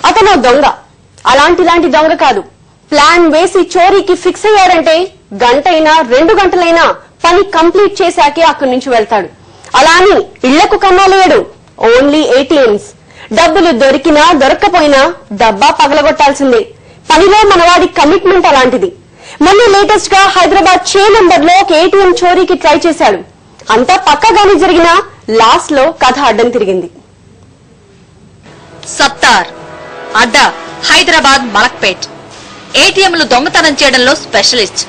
అతను దొంగ. అలాంటి దొంగ కాదు. ప్లాన్ వేసి చోరీకి ఫిక్స్ అయ్యారంటే గంటైనా 2 గంటలైనా పని కంప్లీట్ చేశాకే అక్కడి నుంచి వెళ్తాడు. అలా అని ఇళ్లకు కన్నాలేయడు. Only ATMs. డబ్బులు దొరికినా దొరక్కపోయినా డబ్బా పగలగొట్టాల్సిందే. పనిలో మనవాడి కమిట్మెంట్ అలాంటిది. మొన్న లేటెస్ట్ గా హైదరాబాద్ చే నంబర్ లో ఒక ఏటీఎం చోరీకి ట్రై చేశాడు. అంతా పక్కగానే జరిగినా లాస్ట్ లో కథ అడ్డం తిరిగింది. సత్తార్ అడ్డా హైదరాబాద్ మలక్పేట్. ఏటీఎంలు దొంగతనం చేయడంలో స్పెషలిస్ట్.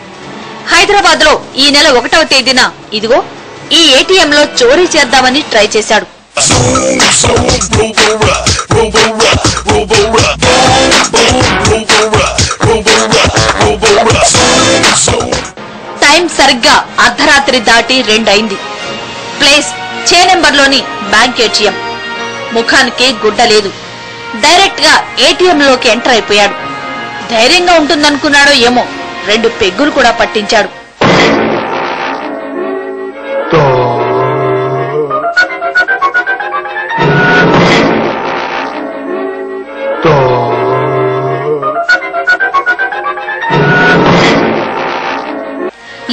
హైదరాబాద్ లో ఈ నెల 1వ తేదీన ఇదిగో ఈ ఏటీఎం లో చోరీ చేద్దామని ట్రై చేశాడు. టైం సరిగ్గా అర్ధరాత్రి దాటి 2 అయింది. ప్లేస్ చే నెంబర్లోని బ్యాంక్ ఏటీఎం. ముఖానికి గుడ్డ లేదు. డైరెక్ట్ గా ఏటీఎం లోకి ఎంటర్ అయిపోయాడు. ధైర్యంగా ఉంటుందనుకున్నాడో ఏమో 2 పెగ్గులు కూడా పట్టించాడు.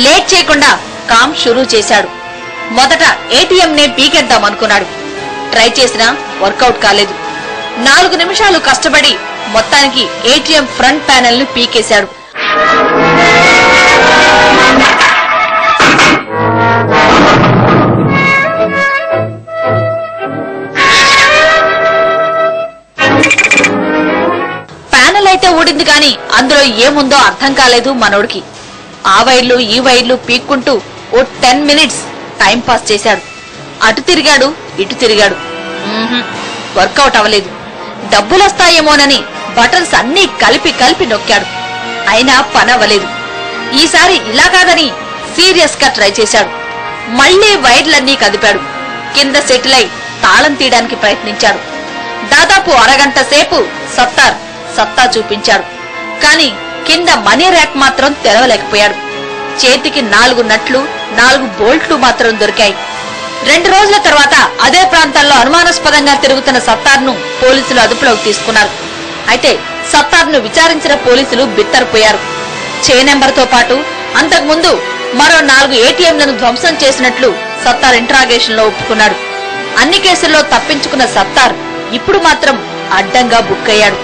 లేట్ చేయకుండా కామ్ షురూ చేశాడు. మొదట ఏటీఎం నే పీకేద్దాం అనుకున్నాడు. ట్రై చేసినా వర్కౌట్ కాలేదు. 4 నిమిషాలు కష్టపడి మొత్తానికి ఏటీఎం ఫ్రంట్ ప్యానెల్ ను పీకేశాడు. ప్యానెల్ అయితే ఊడింది కానీ అందులో ఏముందో అర్థం కాలేదు మనోడికి. ఆ వైర్లు ఈ వైర్లు పీక్కుంటూ ఓ 10 మినిట్స్ టైం పాస్ చేశాడు. అటు తిరిగాడు ఇటు తిరిగాడు. వర్కౌట్ అవ్వలేదు. డబ్బులొస్తాయేమోనని బటన్స్ అన్నీ కలిపి నొక్కాడు. అయినా పని అవ్వలేదు. ఈసారి ఇలా కాదని సీరియస్ గా ట్రై చేశాడు. మళ్లీ వైర్లన్నీ కదిపాడు. కింద సెటిల్ అయి తాళం తీయడానికి ప్రయత్నించాడు. దాదాపు అరగంట సేపు సత్తా చూపించాడు. కాని కింద మనీ ర్యాక్ మాత్రం తెరవలేకపోయాడు. చేతికి 4 నట్లు 4 బోల్ట్లు మాత్రం దొరికాయి. 2 రోజుల తర్వాత అదే ప్రాంతాల్లో అనుమానాస్పదంగా తిరుగుతున్న సత్తార్ను పోలీసులు అదుపులోకి తీసుకున్నారు. అయితే సత్తార్ను విచారించిన పోలీసులు బిత్తరపోయారు. చే నెంబర్తో పాటు అంతకుముందు మరో 4 ఏటీఎంలను ధ్వంసం చేసినట్లు సత్తార్ ఇంట్రాగేషన్ లో ఒప్పుకున్నాడు. అన్ని కేసుల్లో తప్పించుకున్న సత్తార్ ఇప్పుడు మాత్రం అడ్డంగా బుక్ అయ్యాడు.